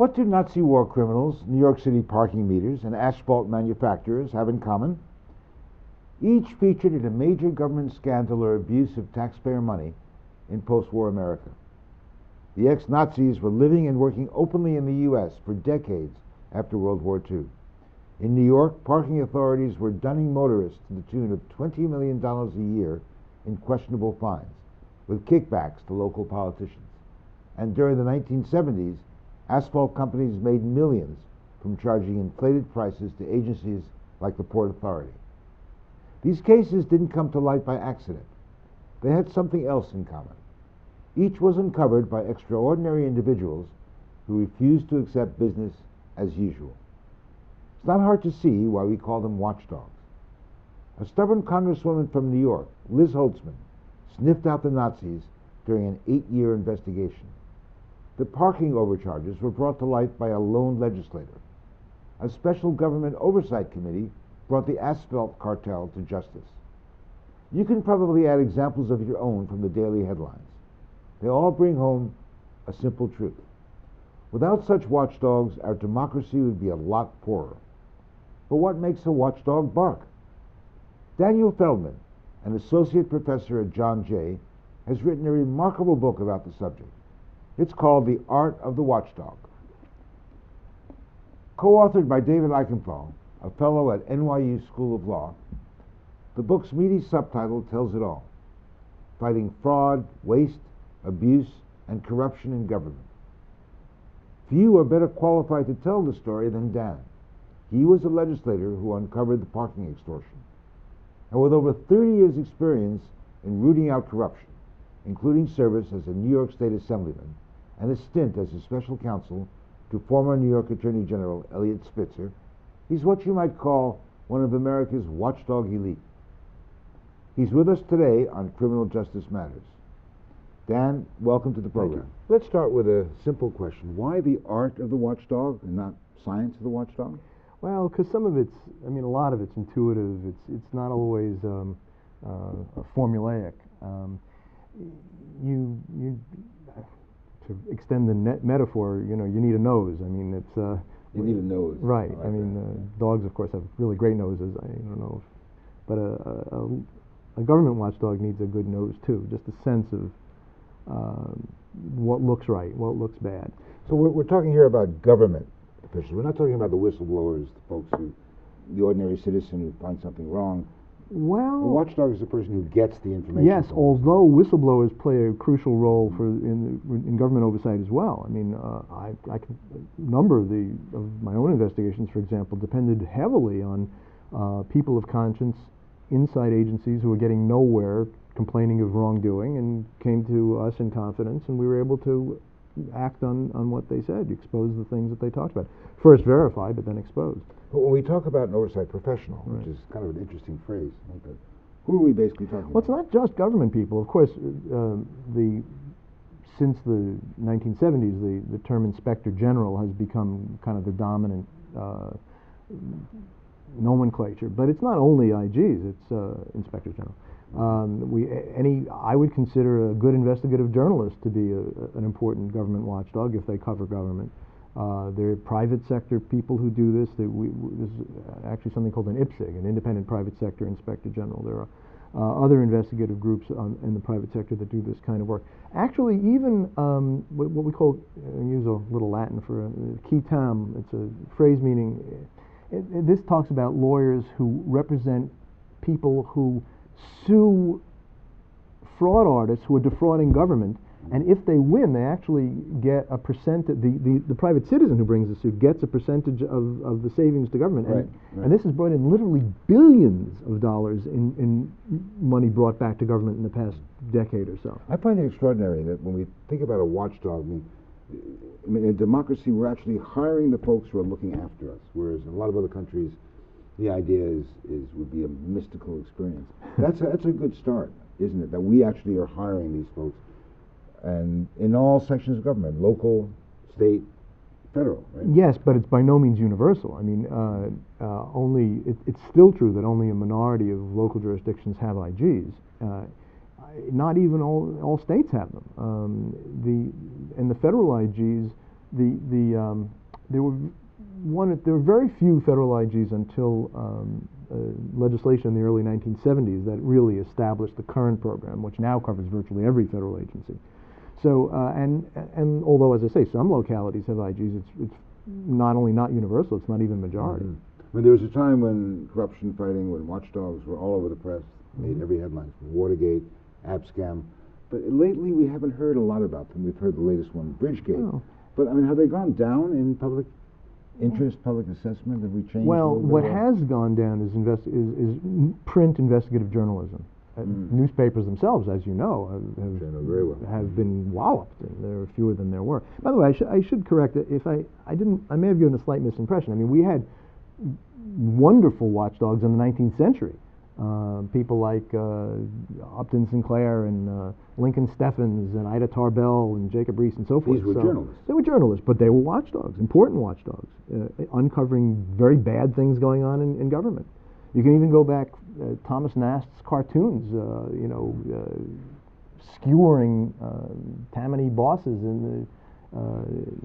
What do Nazi war criminals, New York City parking meters, and asphalt manufacturers have in common? Each featured in a major government scandal or abuse of taxpayer money in post-war America. The ex-Nazis were living and working openly in the U.S. for decades after World War II. In New York, parking authorities were dunning motorists to the tune of $20 million a year in questionable fines, with kickbacks to local politicians. And during the 1970s, asphalt companies made millions from charging inflated prices to agencies like the Port Authority. These cases didn't come to light by accident. They had something else in common. Each was uncovered by extraordinary individuals who refused to accept business as usual. It's not hard to see why we call them watchdogs. A stubborn congresswoman from New York, Liz Holtzman, sniffed out the Nazis during an 8-year investigation. The parking overcharges were brought to light by a lone legislator. A special government oversight committee brought the asphalt cartel to justice. You can probably add examples of your own from the daily headlines. They all bring home a simple truth. Without such watchdogs, our democracy would be a lot poorer. But what makes a watchdog bark? Daniel Feldman, an associate professor at John Jay, has written a remarkable book about the subject. It's called The Art of the Watchdog. Co-authored by David Eichenthal, a fellow at NYU School of Law, the book's meaty subtitle tells it all: Fighting Fraud, Waste, Abuse, and Corruption in Government. Few are better qualified to tell the story than Dan. He was a legislator who uncovered the parking extortion. And with over 30 years' experience in rooting out corruption, including service as a New York State Assemblyman and a stint as a special counsel to former New York Attorney General Eliot Spitzer, he's what you might call one of America's watchdog elite. He's with us today on Criminal Justice Matters. Dan, welcome to the program. Let's start with a simple question. Why the art of the watchdog and not science of the watchdog? Well, because some of it's, I mean, a lot of it's intuitive. It's not always formulaic. To extend the metaphor, you need a nose. I mean, it's you need a nose, right? Like I mean, dogs, of course, have really great noses. I don't know, but a government watchdog needs a good nose too. Just a sense of what looks right, what looks bad. So we're talking here about government officials. We're not talking about the whistleblowers, the folks the ordinary citizen who finds something wrong. Well, the watchdog is the person who gets the information. Yes, although whistleblowers play a crucial role in government oversight as well. I mean, a number of my own investigations, for example, depended heavily on people of conscience inside agencies who were getting nowhere, complaining of wrongdoing, and came to us in confidence, and we were able to act on what they said, expose the things that they talked about. First verify, but then expose. But when we talk about an oversight professional, which is kind of an interesting phrase, who are we basically talking about? Well, it's not just government people. Of course, since the 1970s, the term inspector general has become kind of the dominant nomenclature. But it's not only IGs; it's inspectors general. I would consider a good investigative journalist to be an important government watchdog if they cover government. There are private sector people who do this. There's actually something called an IPSIG, an independent private sector inspector general. There are other investigative groups in the private sector that do this kind of work. Actually, even what we call, and use a little Latin for qui tam, it's a phrase meaning, this talks about lawyers who represent people who sue fraud artists who are defrauding government, and if they win, they actually get a percentage. The private citizen who brings the suit gets a percentage of the savings to government, and this has brought in literally billions of dollars in money brought back to government in the past decade or so. I find it extraordinary that when we think about a watchdog, I mean, in democracy, we're actually hiring the folks who are looking after us, whereas in a lot of other countries, the idea would be a mystical experience. That's a good start, isn't it? That we actually are hiring these folks, and in all sections of government, local, state, federal, right? Yes, but it's by no means universal. I mean, it's still true that only a minority of local jurisdictions have IGs. Not even all states have them. And the federal IGs there were very few federal IGs until legislation in the early 1970s that really established the current program, which now covers virtually every federal agency. So, and although, as I say, some localities have IGs, it's not only not universal, it's not even majority. I mean, there was a time when corruption fighting, when watchdogs were all over the press, made every headline, Watergate, Abscam. But lately, we haven't heard a lot about them. We've heard the latest one, Bridgegate. Oh. But I mean, have they gone down in public interest, public assessment? Have we changed? Well, what has gone down is print investigative journalism. Newspapers themselves, as you know, have been walloped, and there are fewer than there were. By the way, I should correct it. If I may have given a slight misimpression. I mean, we had wonderful watchdogs in the 19th century. People like Upton Sinclair and Lincoln Steffens and Ida Tarbell and Jacob Reese and so forth. These were journalists. They were journalists, but they were watchdogs, important watchdogs, uncovering very bad things going on in government. You can even go back, Thomas Nast's cartoons, skewering Tammany bosses in the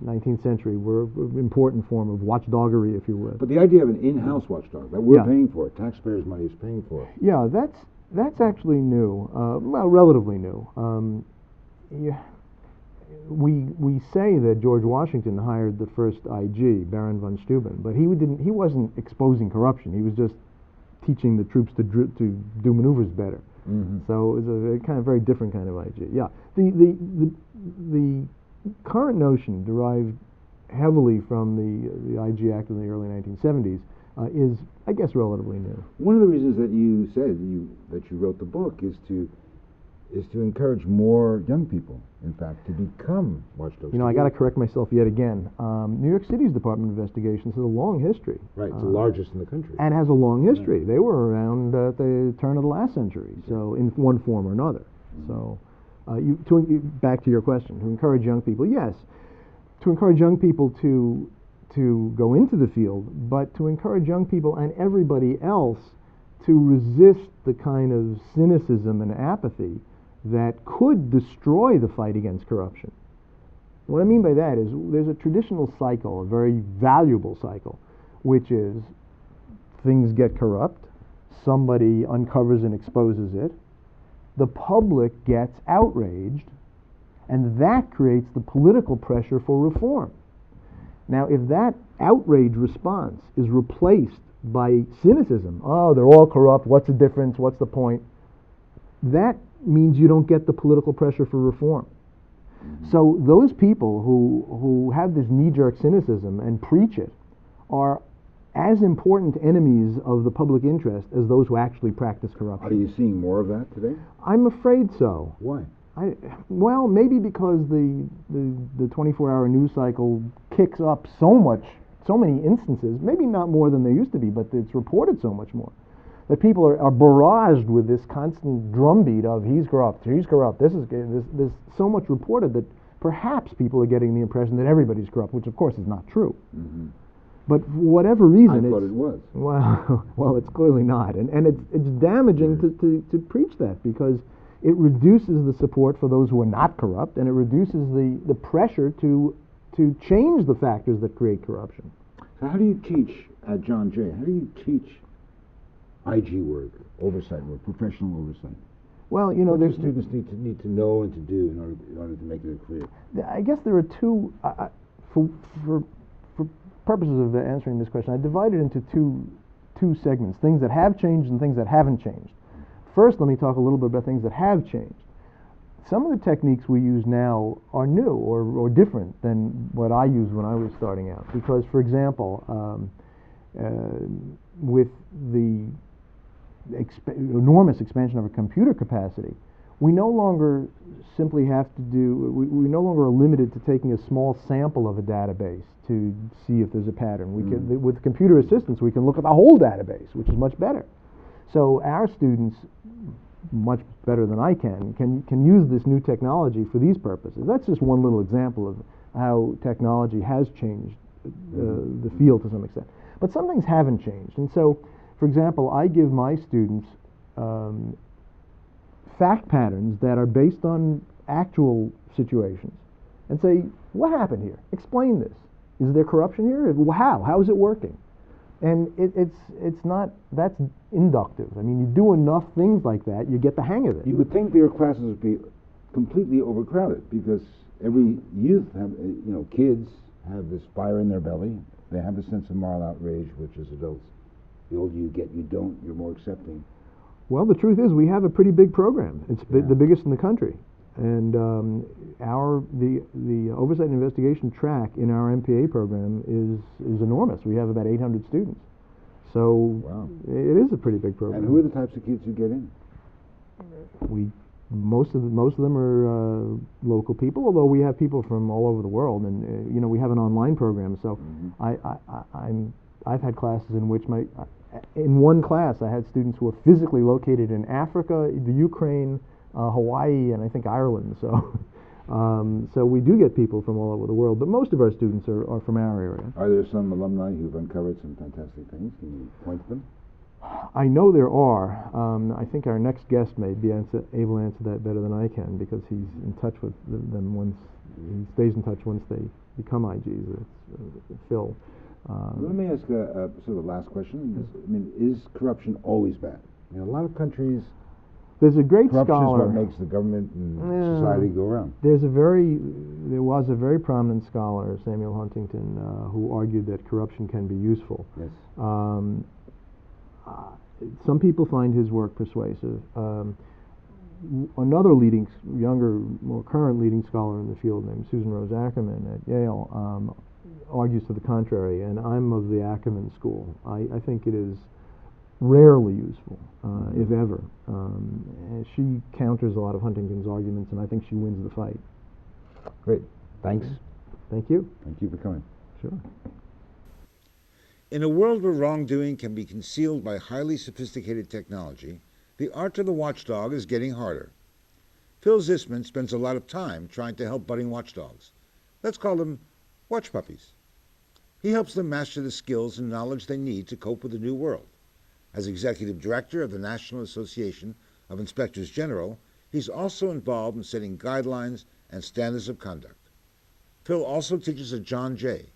19th century were an important form of watchdoggery, if you would. But the idea of an in-house watchdog that we're paying for, taxpayers' money is paying for. Yeah, that's actually new. Well, relatively new. We say that George Washington hired the first IG, Baron von Steuben, but he wasn't exposing corruption. He was just teaching the troops to do maneuvers better. So it was a kind of very different kind of IG. Yeah, the current notion, derived heavily from the IG Act in the early 1970s, is, I guess, relatively new. One of the reasons that you said that you wrote the book is to encourage more young people, in fact, to become watchdogs. You know, I got to correct myself yet again. New York City's Department of Investigations has a long history. Right, it's the largest in the country. And has a long history. They were around at the turn of the last century, so in one form or another. So, back to your question, to encourage young people, yes, to encourage young people to go into the field, but to encourage young people and everybody else to resist the kind of cynicism and apathy that could destroy the fight against corruption. What I mean by that is there's a traditional cycle, a very valuable cycle, which is things get corrupt, somebody uncovers and exposes it, the public gets outraged, and that creates the political pressure for reform. Now, if that outrage response is replaced by cynicism, oh, they're all corrupt, what's the difference, what's the point, that means you don't get the political pressure for reform. So those people who have this knee-jerk cynicism and preach it are as important enemies of the public interest as those who actually practice corruption. Are you seeing more of that today? I'm afraid so. Why? Well, maybe because the 24-hour news cycle kicks up so many instances, maybe not more than there used to be, but it's reported so much more, that people are barraged with this constant drumbeat of he's corrupt, there's so much reported that perhaps people are getting the impression that everybody's corrupt, which of course is not true. But for whatever reason, I thought it was. Well, it's clearly not, and it's damaging to preach that, because it reduces the support for those who are not corrupt, and it reduces the pressure to change the factors that create corruption. So how do you teach at John Jay? How do you teach IG work, oversight work, professional oversight? Well, you know, what do students need to know and to do in order to make it a career? I guess there are two. For purposes of answering this question, I divide it into two segments: things that have changed and things that haven't changed. First, let me talk a little bit about things that have changed. Some of the techniques we use now are new or different than what I used when I was starting out. Because, for example, with the enormous expansion of our computer capacity, we no longer simply have to we no longer are limited to taking a small sample of a database to see if there's a pattern. We can, with computer assistance, we can look at the whole database, which is much better. So our students, much better than I can use this new technology for these purposes. That's just one little example of how technology has changed the field to some extent. But some things haven't changed. And so, for example, I give my students fact patterns that are based on actual situations and say, What happened here? Explain this. Is there corruption here? How? How is it working? And it's not, that's inductive. I mean, you do enough things like that, you get the hang of it. You would think their classes would be completely overcrowded because every youth have, kids have this fire in their belly. They have a sense of moral outrage, which as adults, the older you get, you don't, you're more accepting. Well, the truth is we have a pretty big program. It's the biggest in the country. And the oversight and investigation track in our MPA program is enormous. We have about 800 students. So it is a pretty big program. And who are the types of kids who get in? Most of them are local people, although we have people from all over the world, and we have an online program. So I've had classes in which in one class I had students who were physically located in Africa, the Ukraine, Hawaii, and I think Ireland. So so we do get people from all over the world, but most of our students are from our area. Are there some alumni who've uncovered some fantastic things? Can you point to them? I know there are. I think our next guest may be able to answer that better than I can because he's in touch with them once, he stays in touch once they become IGs. It's Phil. Let me ask a sort of last question. I mean, is corruption always bad? A lot of countries, there's a great corruption scholar. is what makes the government and society go around. There was a very prominent scholar, Samuel Huntington, who argued that corruption can be useful. Yes. Some people find his work persuasive. Another younger, more current leading scholar in the field named Susan Rose Ackerman at Yale argues to the contrary, and I'm of the Ackerman school. I think it is rarely useful, if ever. And she counters a lot of Huntington's arguments, and I think she wins the fight. Great. Thanks. Thank you. Thank you for coming. Sure. In a world where wrongdoing can be concealed by highly sophisticated technology, the art of the watchdog is getting harder. Phil Zisman spends a lot of time trying to help budding watchdogs. Let's call them watch puppies. He helps them master the skills and knowledge they need to cope with the new world. As executive director of the National Association of Inspectors General, he's also involved in setting guidelines and standards of conduct. Phil also teaches at John Jay,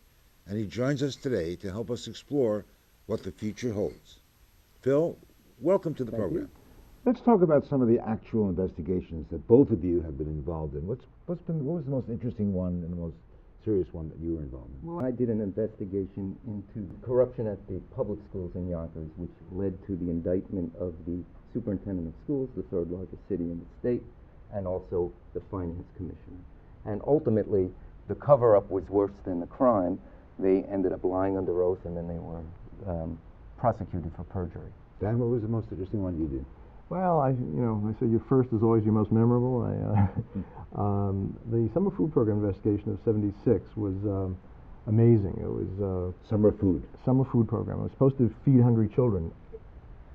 and he joins us today to help us explore what the future holds. Phil, welcome to the program. Let's talk about some of the actual investigations that both of you have been involved in. What was the most interesting one and the most serious one that you were involved in? Well, I did an investigation into corruption at the public schools in Yonkers, which led to the indictment of the superintendent of schools, the third largest city in the state, and also the finance commissioner. And ultimately, the cover-up was worse than the crime. They ended up lying under oath, and then they were prosecuted for perjury. Dan, what was the most interesting one you did? Well, I say your first is always your most memorable. The summer food program investigation of '76 was amazing. It was summer food program. It was supposed to feed hungry children.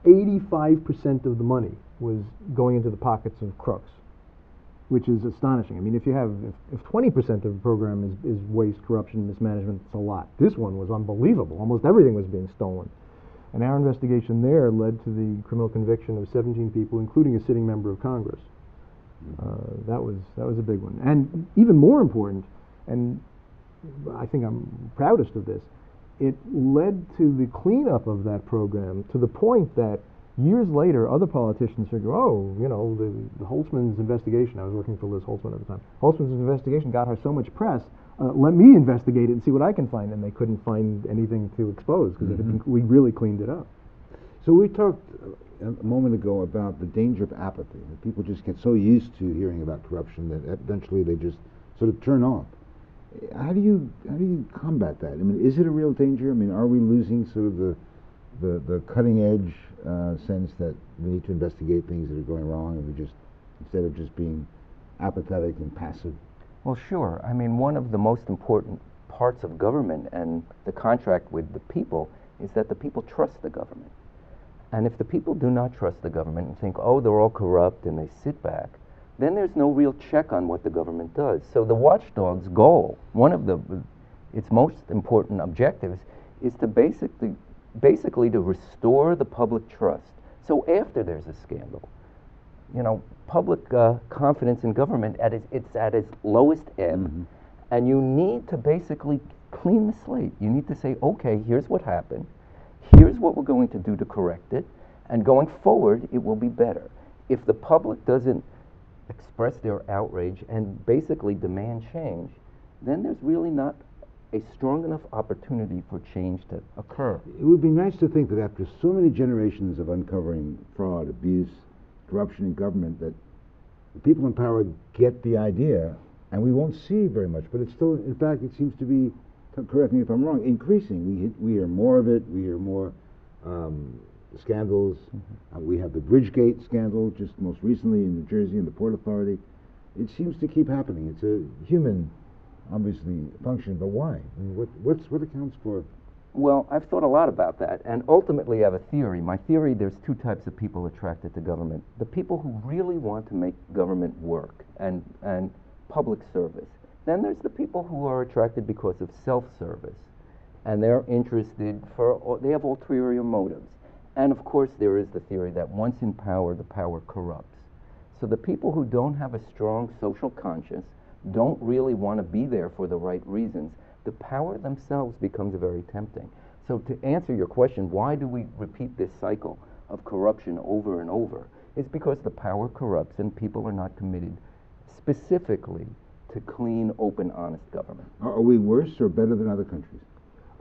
85% of the money was going into the pockets of crooks, which is astonishing. I mean, if 20% of the program is waste, corruption, mismanagement, it's a lot. This one was unbelievable. Almost everything was being stolen. And our investigation there led to the criminal conviction of 17 people, including a sitting member of Congress. That was a big one. And even more important, and I think I'm proudest of this, it led to the cleanup of that program to the point that years later, other politicians figure, the Holtzman's investigation, I was working for Liz Holtzman at the time, Holtzman's investigation got her so much press, let me investigate it and see what I can find, and they couldn't find anything to expose because we really cleaned it up. So we talked a moment ago about the danger of apathy, that people just get so used to hearing about corruption that eventually they just sort of turn off. How do you combat that? I mean, is it a real danger? I mean, are we losing sort of the cutting edge sense that we need to investigate things that are going wrong, and we just, instead of just being apathetic and passive? Well, sure. I mean, one of the most important parts of government and the contract with the people is that the people trust the government. And if the people do not trust the government and think, oh, they're all corrupt, and they sit back, then there's no real check on what the government does. So the Watchdog's goal, one of its most important objectives, is to basically to restore the public trust. So after there's a scandal, public confidence in government it's at its lowest ebb, And you need to basically clean the slate. You need to say, okay, here's what happened. Here's what we're going to do to correct it. And going forward, it will be better. If the public doesn't express their outrage and basically demand change, then there's really not a strong enough opportunity for change to occur. It would be nice to think that after so many generations of uncovering fraud, abuse, corruption in government, that the people in power get the idea, and we won't see very much, but it's still, in fact, it seems to be, correct me if I'm wrong, increasing. We hear more of it, we hear more scandals. We have the Bridgegate scandal just most recently in New Jersey and the Port Authority. It seems to keep happening. It's a human, obviously, function, but why? I mean, what accounts for? Well, I've thought a lot about that, and ultimately I have a theory. My theory, there's two types of people attracted to government. The people who really want to make government work and public service. Then there's the people who are attracted because of self-service, and they're interested they have ulterior motives. And of course there is the theory that once in power, the power corrupts. So the people who don't have a strong social conscience, don't really want to be there for the right reasons, the power themselves becomes very tempting. So to answer your question, why do we repeat this cycle of corruption over and over? It's because the power corrupts and people are not committed specifically to clean, open, honest government. Are we worse or better than other countries?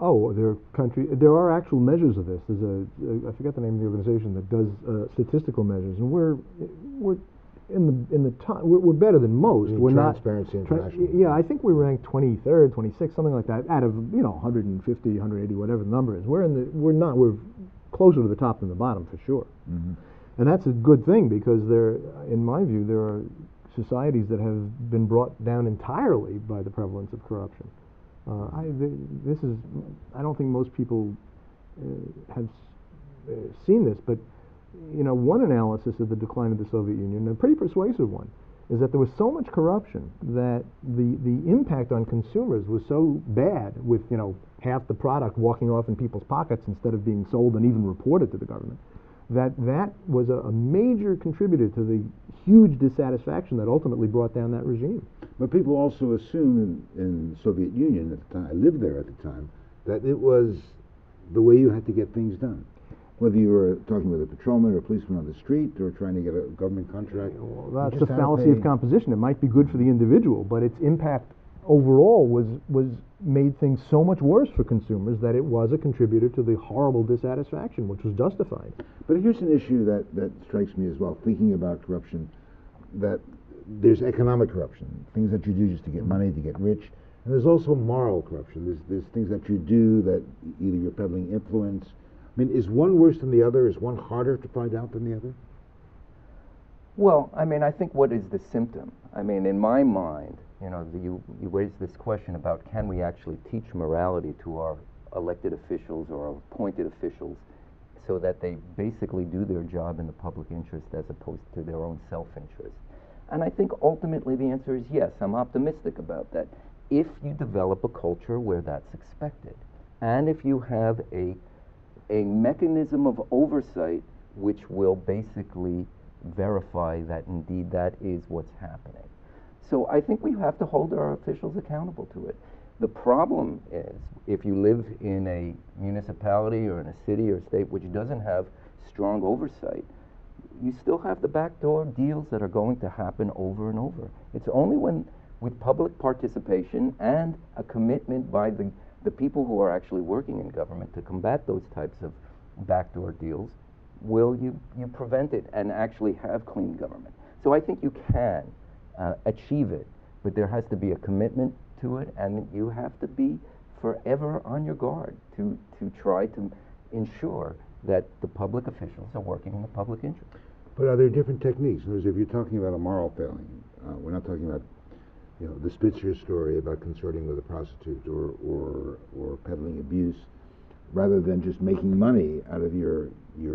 Oh, there are actual measures of this. There's I forget the name of the organization that does statistical measures, and we're in the top. We're better than most. We're Transparency International. Yeah, I think we ranked 23rd, 26th, something like that, out of 150, 180, whatever the number is. We're closer to the top than the bottom for sure. Mm-hmm. And that's a good thing because in my view, there are societies that have been brought down entirely by the prevalence of corruption. I don't think most people have seen this, but one analysis of the decline of the Soviet Union, a pretty persuasive one, is that there was so much corruption that the impact on consumers was so bad, with half the product walking off in people's pockets instead of being sold and even reported to the government, that was a major contributor to the huge dissatisfaction that ultimately brought down that regime. But people also assume in the Soviet Union at the time, I lived there at the time, that it was the way you had to get things done. Whether you were talking with a patrolman or a policeman on the street or trying to get a government contract. Well, that's the fallacy of composition. It might be good for the individual, but its impact overall was made things so much worse for consumers that it was a contributor to the horrible dissatisfaction, which was justified. But here's an issue that strikes me as well, thinking about corruption, that there's economic corruption, things that you do just to get money, to get rich, and there's also moral corruption. There's things that you do that either you're peddling influence. I mean, is one worse than the other? Is one harder to find out than the other? Well, I mean, I think what is the symptom? I mean, in my mind, you raised this question about can we actually teach morality to our elected officials or our appointed officials so that they basically do their job in the public interest as opposed to their own self-interest? And I think ultimately the answer is yes. I'm optimistic about that. If you develop a culture where that's expected, and if you have a mechanism of oversight which will basically verify that indeed that is what's happening. So I think we have to hold our officials accountable to it. The problem is if you live in a municipality or in a city or state which doesn't have strong oversight, you still have the backdoor deals that are going to happen over and over. It's only when, with public participation and a commitment by the people who are actually working in government to combat those types of backdoor deals, will you prevent it and actually have clean government. So I think you can achieve it, but there has to be a commitment to it, and you have to be forever on your guard to try to ensure that the public officials are working in the public interest. But are there different techniques? In other words, if you're talking about a moral failing, we're not talking about the Spitzer story about consorting with a prostitute or peddling abuse, rather than just making money out of your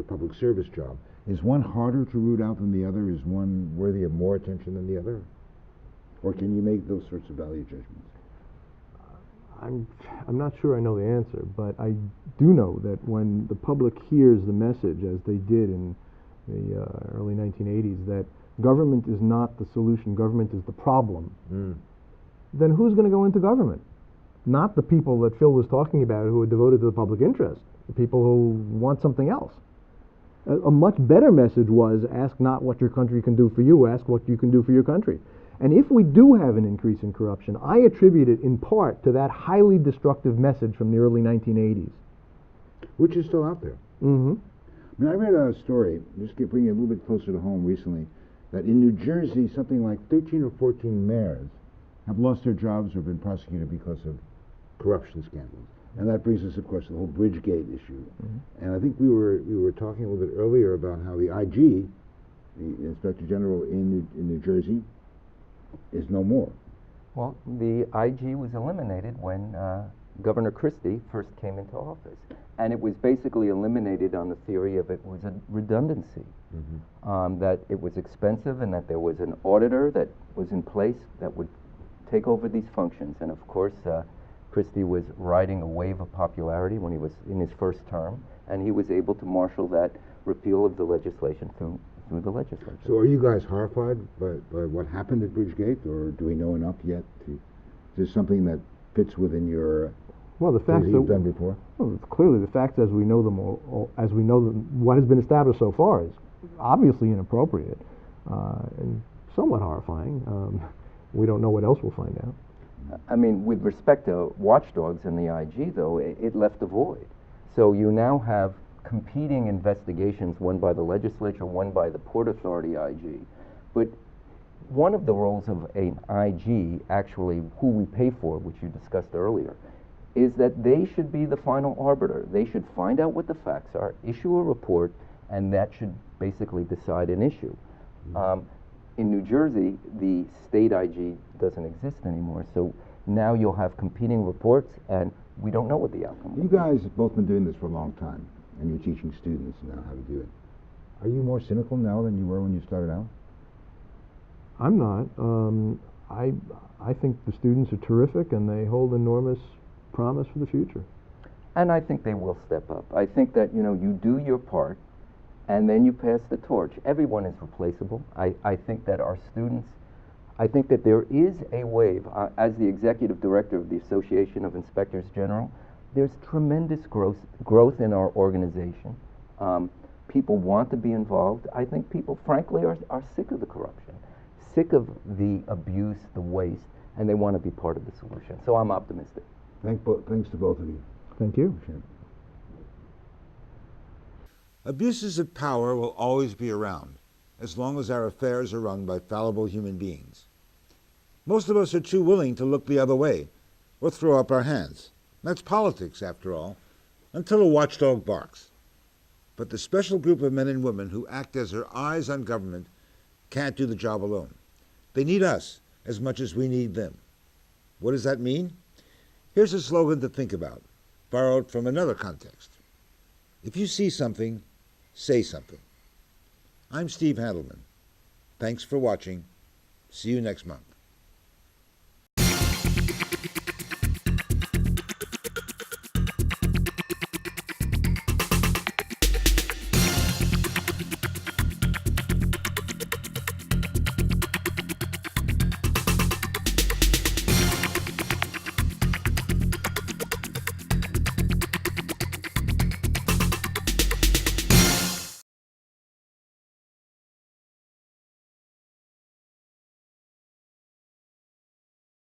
public service job. Is one harder to root out than the other? Is one worthy of more attention than the other? Or can you make those sorts of value judgments? I'm not sure I know the answer, but I do know that when the public hears the message, as they did in the early 1980s, that government is not the solution, government is the problem, then who's going to go into government? Not the people that Phil was talking about who are devoted to the public interest, the people who want something else. A much better message was, ask not what your country can do for you, ask what you can do for your country. And if we do have an increase in corruption, I attribute it in part to that highly destructive message from the early 1980s. Which is still out there. Mm-hmm. I mean, I read a story, just to bring it a little bit closer to home recently, that in New Jersey, something like 13 or 14 mayors have lost their jobs or been prosecuted because of corruption scandals. And that brings us, of course, to the whole Bridgegate issue. Mm-hmm. And I think we were talking a little bit earlier about how the IG, the Inspector General in New Jersey, is no more. Well, the IG was eliminated when Governor Christie first came into office. And it was basically eliminated on the theory of it was a redundancy, that it was expensive and that there was an auditor that was in place that would take over these functions. And of course, Christie was riding a wave of popularity when he was in his first term, and he was able to marshal that repeal of the legislation through the legislature. So are you guys horrified by what happened at Bridgegate, or do we know enough yet to, is this something that fits within your Well, the facts things you've done before? Well, clearly the facts as we know them, as we know them, what has been established so far is obviously inappropriate and somewhat horrifying. We don't know what else we'll find out. I mean, with respect to Watchdogs and the IG, though, it left a void. So you now have competing investigations, one by the legislature, one by the Port Authority IG. But one of the roles of an IG, actually, who we pay for, which you discussed earlier, is that they should be the final arbiter. They should find out what the facts are, issue a report, and that should basically decide an issue. In New Jersey, the state IG doesn't exist anymore, so now you'll have competing reports, and we don't know what the outcome will You be. guys have both been doing this for a long time, and you're teaching students now how to do it. Are you more cynical now than you were when you started out? I'm not. I think the students are terrific, and they hold enormous promise for the future. And I think they will step up. I think that, you do your part, and then you pass the torch. Everyone is replaceable. I think that our students, I think that there is a wave. As the executive director of the Association of Inspectors General, there's tremendous growth in our organization. People want to be involved. I think people, frankly, are sick of the corruption, sick of the abuse, the waste, and they want to be part of the solution. So I'm optimistic. Thanks to both of you. Thank you. Sure. Abuses of power will always be around, as long as our affairs are run by fallible human beings. Most of us are too willing to look the other way or throw up our hands. That's politics, after all, until a watchdog barks. But the special group of men and women who act as their eyes on government can't do the job alone. They need us as much as we need them. What does that mean? Here's a slogan to think about, borrowed from another context. If you see something, say something. I'm Steve Handelman. Thanks for watching. See you next month.